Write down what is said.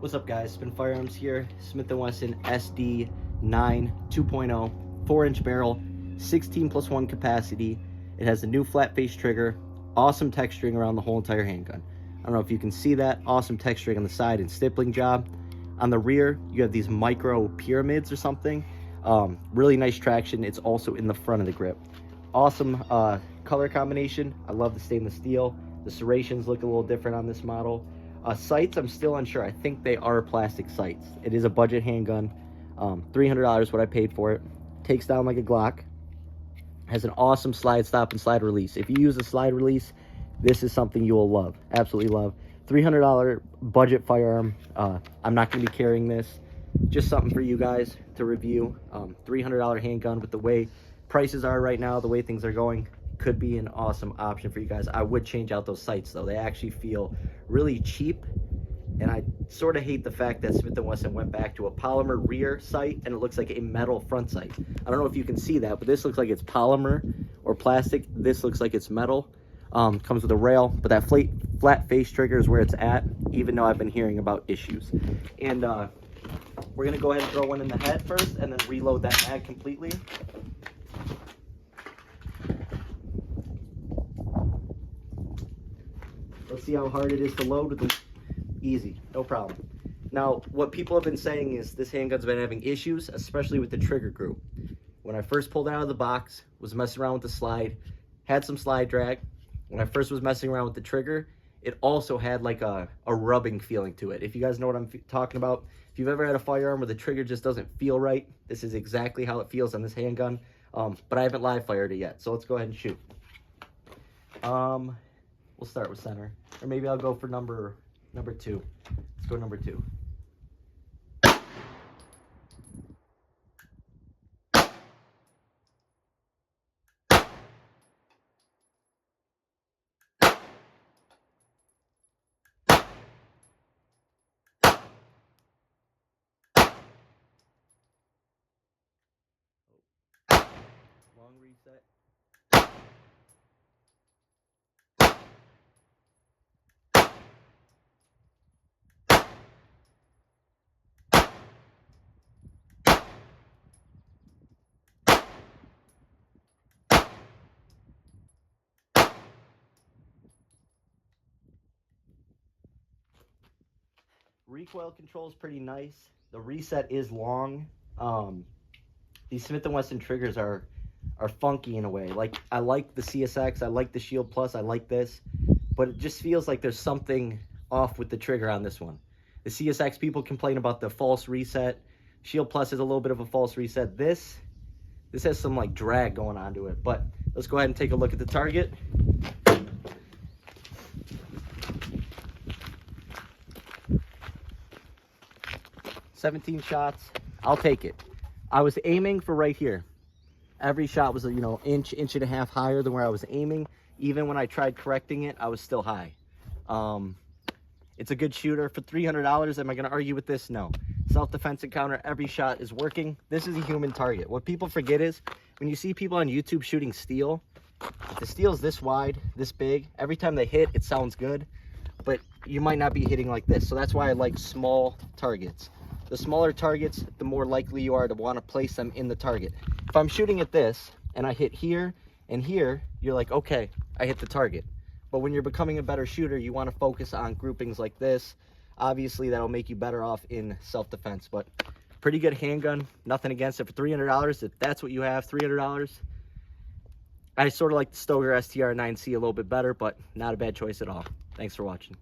What's up, guys? Spin Firearms here. Smith & Wesson SD9 2.0 4-inch barrel, 16+1 capacity. It has a new flat face trigger, awesome texturing around the whole entire handgun. I don't know if you can see that. Awesome texturing on the side and stippling job. On the rear, you have these micro pyramids or something. Really nice traction. It's also in the front of the grip. Awesome color combination. I love the stainless steel. The serrations look a little different on this model. Sights, I'm still unsure. I think they are plastic sights. It is a budget handgun. $300 what I paid for it. Takes down like a Glock. Has an awesome slide stop and slide release. If you use a slide release, this is something you will love. Absolutely love. $300 budget firearm. I'm not going to be carrying this. Just something for you guys to review. $300 handgun with the way prices are right now, the way things are going, could be an awesome option for you guys. I would change out those sights though. They actually feel really cheap, and I sort of hate the fact that Smith & Wesson went back to a polymer rear sight and it looks like a metal front sight. I don't know if you can see that, but this looks like it's polymer or plastic. This looks like it's metal. Comes with a rail, but that flat face trigger is where it's at, even though I've been hearing about issues. And we're gonna go ahead and throw one in the head first and then reload that mag completely. Let's see how hard it is to load with the easy, no problem. Now, what people have been saying is this handgun's been having issues, especially with the trigger group. When I first pulled it out of the box, was messing around with the slide, had some slide drag. When I first was messing around with the trigger, it also had like a rubbing feeling to it. If you guys know what I'm talking about, if you've ever had a firearm where the trigger just doesn't feel right, this is exactly how it feels on this handgun. But I haven't live fired it yet, so let's go ahead and shoot. We'll start with center, or maybe I'll go for number two. Let's go number two. Long reset. Recoil control is pretty nice. The reset is long. These Smith & Wesson triggers are funky in a way. Like, I like the CSX, I like the Shield Plus, I like this, but it just feels like there's something off with the trigger on this one. The CSX people complain about the false reset. Shield Plus is a little bit of a false reset. This has some like drag going on to it. But let's go ahead and take a look at the target. $17 shots. I'll take it. I was aiming for right here. Every shot was, inch and a half higher than where I was aiming. Even when I tried correcting it, I was still high. It's a good shooter. For $300, am I going to argue with this? No. Self-defense encounter, every shot is working. This is a human target. What people forget is, when you see people on YouTube shooting steel, if the steel's this wide, this big, every time they hit, it sounds good, but you might not be hitting like this. So that's why I like small targets. The smaller targets, the more likely you are to want to place them in the target. If I'm shooting at this and I hit here and here, you're like, okay, I hit the target. But when you're becoming a better shooter, you want to focus on groupings like this. Obviously, that'll make you better off in self-defense. But pretty good handgun, nothing against it. For $300, if that's what you have, $300. I sort of like the Stoeger STR 9C a little bit better, but not a bad choice at all. Thanks for watching.